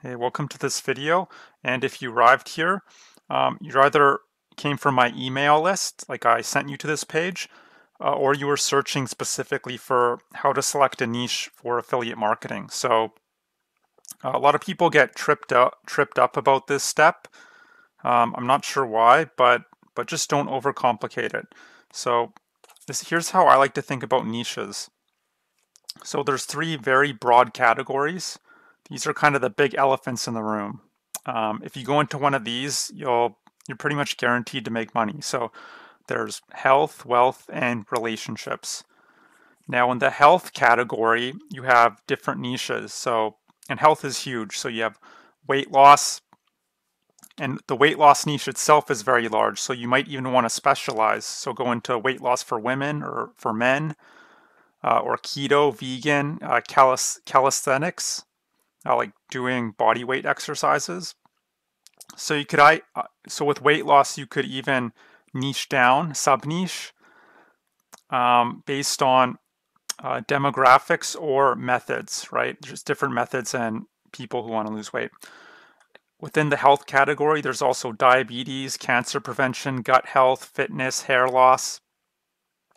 Hey, welcome to this video. And if you arrived here, you either came from my email list, like I sent you to this page, or you were searching specifically for how to select a niche for affiliate marketing. So a lot of people get tripped up about this step. I'm not sure why, but just don't overcomplicate it. So here's how I like to think about niches. So there's three very broad categories. These are kind of the big elephants in the room. If you go into one of these, you're pretty much guaranteed to make money. So there's health, wealth, and relationships. Now in the health category, you have different niches. And health is huge. So you have weight loss, and the weight loss niche itself is very large. So you might even want to specialize. So go into weight loss for women or for men, or keto, vegan, calisthenics, like doing body weight exercises. So so with weight loss, you could even niche down, sub niche, based on demographics or methods, right? Just different methods and people who want to lose weight. Within the health category, there's also diabetes, cancer prevention, gut health, fitness, hair loss,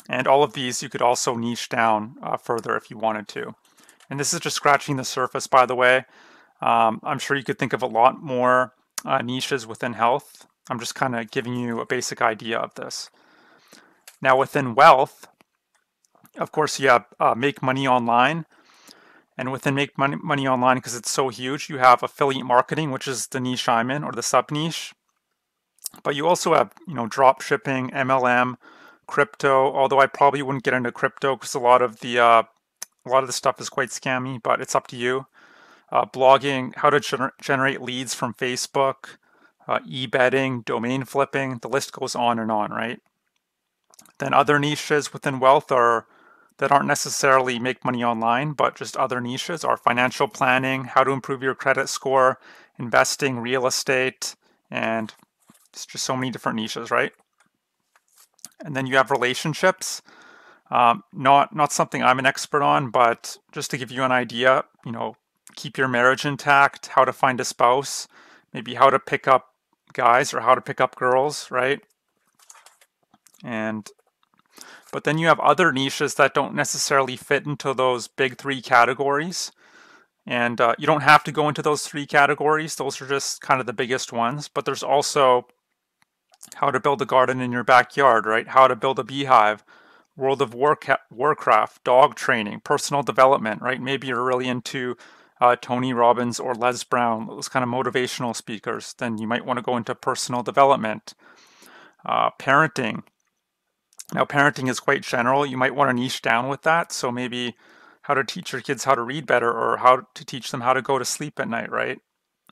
and all of these you could also niche down further if you wanted to. And this is just scratching the surface, by the way. I'm sure you could think of a lot more niches within health. I'm just kind of giving you a basic idea of this. Now, within wealth, of course, you have make money online. And within make money online, because it's so huge, you have affiliate marketing, which is the niche I'm in, or the sub niche. But you also have, drop shipping, MLM, crypto. Although I probably wouldn't get into crypto because a lot of the stuff is quite scammy. But it's up to you. Blogging, how to generate leads from Facebook, e-betting, domain flipping. The list goes on and on, right? Then other niches within wealth that aren't necessarily make money online, but just other niches are financial planning, how to improve your credit score, investing, real estate, and it's just so many different niches, right? And then you have relationships. Not something I'm an expert on, but just to give you an idea, keep your marriage intact, how to find a spouse, maybe how to pick up guys or how to pick up girls, right? But then you have other niches that don't necessarily fit into those big three categories. And you don't have to go into those three categories. Those are just kind of the biggest ones. But there's also how to build a garden in your backyard, right? How to build a beehive, World of Warcraft, dog training, personal development, right? Maybe you're really into Tony Robbins or Les Brown, those kind of motivational speakers. Then you might want to go into personal development, parenting. Now, parenting is quite general. You might want to niche down with that. So maybe how to teach your kids how to read better or how to teach them how to go to sleep at night, right?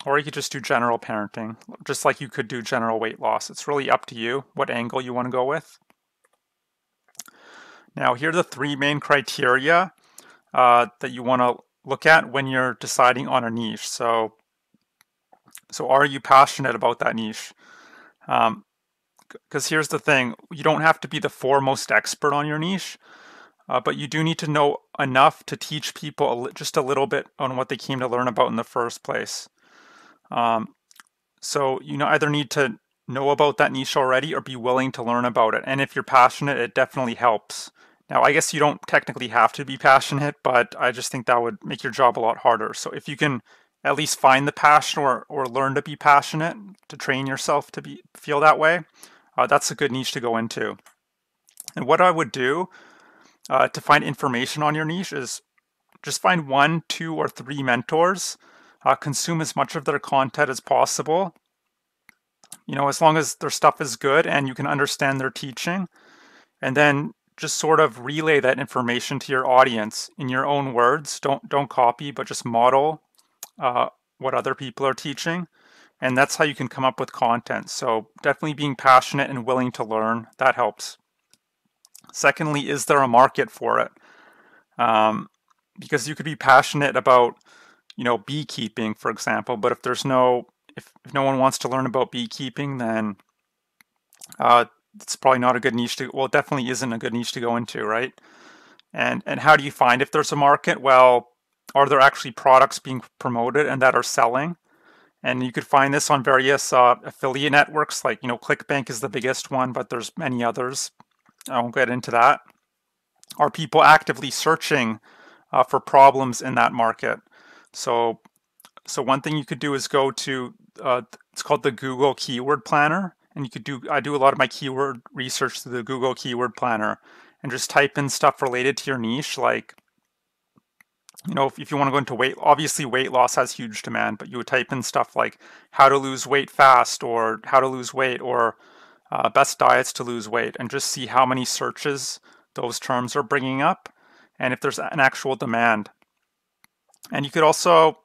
Or you could just do general parenting, just like you could do general weight loss. It's really up to you what angle you want to go with. Now, here are the three main criteria that you want to look at when you're deciding on a niche. So are you passionate about that niche? Because here's the thing, you don't have to be the foremost expert on your niche, but you do need to know enough to teach people just a little bit on what they came to learn about in the first place. So you either need to know about that niche already or be willing to learn about it. And if you're passionate, it definitely helps. Now, I guess you don't technically have to be passionate, but I just think that would make your job a lot harder. So if you can at least find the passion or learn to be passionate, to train yourself to feel that way, that's a good niche to go into. And what I would do to find information on your niche is just find 1, 2, or 3 mentors. Consume as much of their content as possible. As long as their stuff is good and you can understand their teaching. And then just sort of relay that information to your audience in your own words. Don't copy, but just model what other people are teaching. And that's how you can come up with content. So definitely being passionate and willing to learn, that helps. Secondly, is there a market for it? Because you could be passionate about, beekeeping, for example, but if no one wants to learn about beekeeping, then it's probably not a good niche it definitely isn't a good niche to go into, right? And how do you find if there's a market? Well, are there actually products being promoted and that are selling? And you could find this on various affiliate networks, like, ClickBank is the biggest one, but there's many others. I won't get into that. Are people actively searching for problems in that market? So one thing you could do is go to, it's called the Google Keyword Planner. And I do a lot of my keyword research through the Google Keyword Planner, and just type in stuff related to your niche, like, if you want to go into weight, obviously weight loss has huge demand, but you would type in stuff like how to lose weight fast, or how to lose weight, or best diets to lose weight, and just see how many searches those terms are bringing up, and if there's an actual demand. And you could also,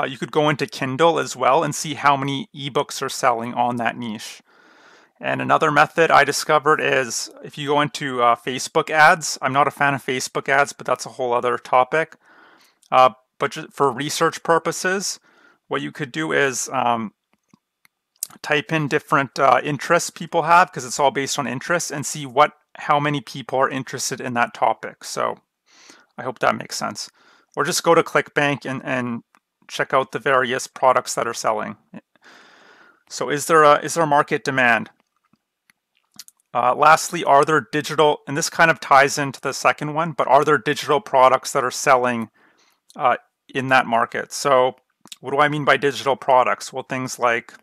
you could go into Kindle as well and see how many ebooks are selling on that niche. And another method I discovered is if you go into Facebook ads. I'm not a fan of Facebook ads, but that's a whole other topic. But just for research purposes, what you could do is type in different interests people have, because it's all based on interests, and see how many people are interested in that topic. So I hope that makes sense. Or just go to ClickBank and check out the various products that are selling. So is there a market demand? Lastly, are there digital, and this kind of ties into the second one, but are there digital products that are selling in that market? So what do I mean by digital products? Well, things like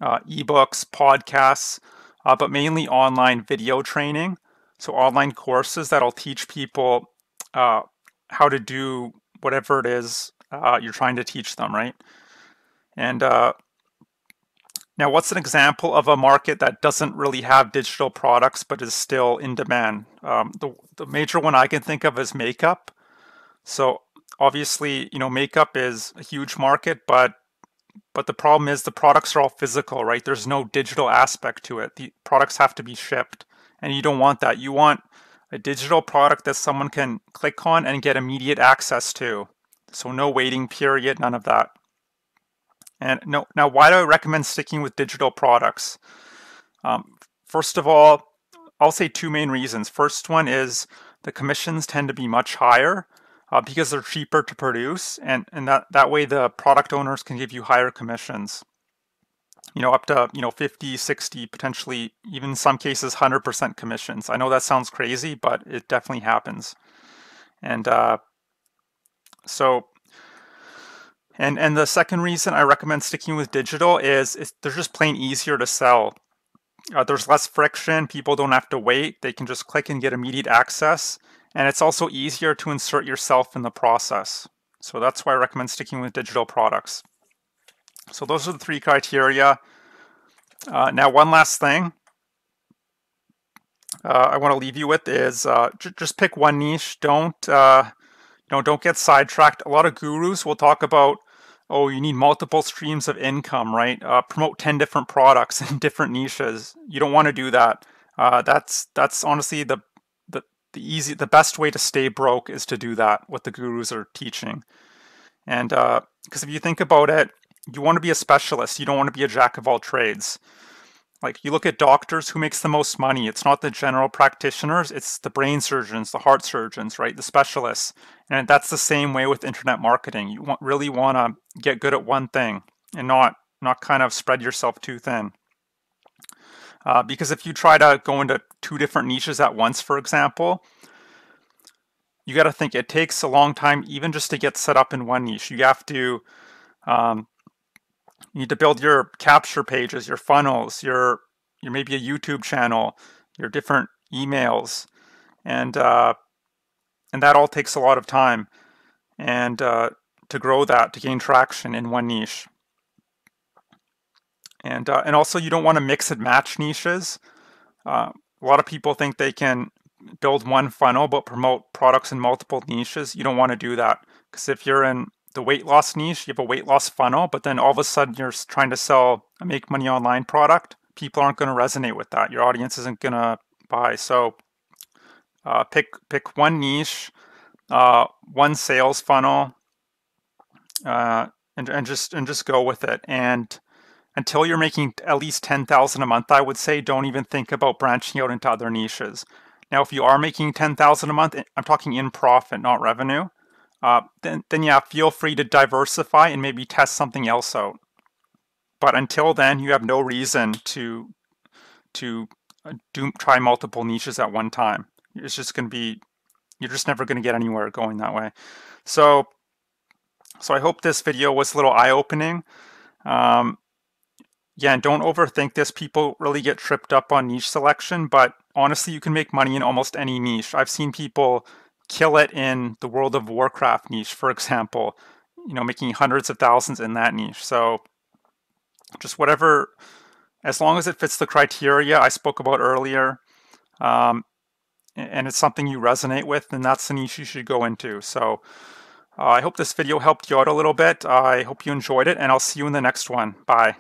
ebooks, podcasts, but mainly online video training. So online courses that'll teach people how to do whatever it is you're trying to teach them, right? And now, what's an example of a market that doesn't really have digital products but is still in demand? The major one I can think of is makeup. So obviously, makeup is a huge market, but the problem is the products are all physical, right? There's no digital aspect to it. The products have to be shipped, and you don't want that. You want a digital product that someone can click on and get immediate access to. So no waiting period, none of that. And now, why do I recommend sticking with digital products? First of all, I'll say two main reasons. First one is the commissions tend to be much higher because they're cheaper to produce, and that way the product owners can give you higher commissions. Up to 50, 60, potentially even in some cases 100% commissions. I know that sounds crazy, but it definitely happens. And And the second reason I recommend sticking with digital is they're just plain easier to sell. There's less friction. People don't have to wait. They can just click and get immediate access. And it's also easier to insert yourself in the process. So that's why I recommend sticking with digital products. So those are the three criteria. Now, one last thing I want to leave you with is just pick one niche. Don't get sidetracked. A lot of gurus will talk about, oh, you need multiple streams of income, right? Promote 10 different products in different niches. You don't want to do that. That's honestly the best way to stay broke is to do that, what the gurus are teaching. And because if you think about it, you want to be a specialist. You don't want to be a jack of all trades. Like, you look at doctors, who makes the most money? It's not the general practitioners, it's the brain surgeons, the heart surgeons, right? The specialists. And that's the same way with internet marketing. You really want to get good at one thing and not kind of spread yourself too thin. Because if you try to go into two different niches at once, for example, you got to think it takes a long time even just to get set up in one niche. You have to you need to build your capture pages, your funnels, your maybe a YouTube channel, your different emails, and that all takes a lot of time, and to grow that, to gain traction in one niche. And also, you don't want to mix and match niches. A lot of people think they can build one funnel but promote products in multiple niches. You don't want to do that, because if you're in the weight loss niche, you have a weight loss funnel, but then all of a sudden you're trying to sell a make money online product, people aren't going to resonate with that. Your audience isn't going to buy. So pick one niche, one sales funnel, and just go with it. And until you're making at least 10,000 a month, I would say don't even think about branching out into other niches. Now, if you are making 10,000 a month, I'm talking in profit, not revenue. then yeah, feel free to diversify and maybe test something else out. But until then, you have no reason to try multiple niches at one time. It's just going to be, you're just never going to get anywhere going that way. So I hope this video was a little eye-opening. Yeah, and don't overthink this. People really get tripped up on niche selection, but honestly, you can make money in almost any niche. I've seen people kill it in the World of Warcraft niche, for example, making hundreds of thousands in that niche. So just whatever, as long as it fits the criteria I spoke about earlier, and it's something you resonate with, then that's the niche you should go into. So I hope this video helped you out a little bit. I hope you enjoyed it, and I'll see you in the next one. Bye.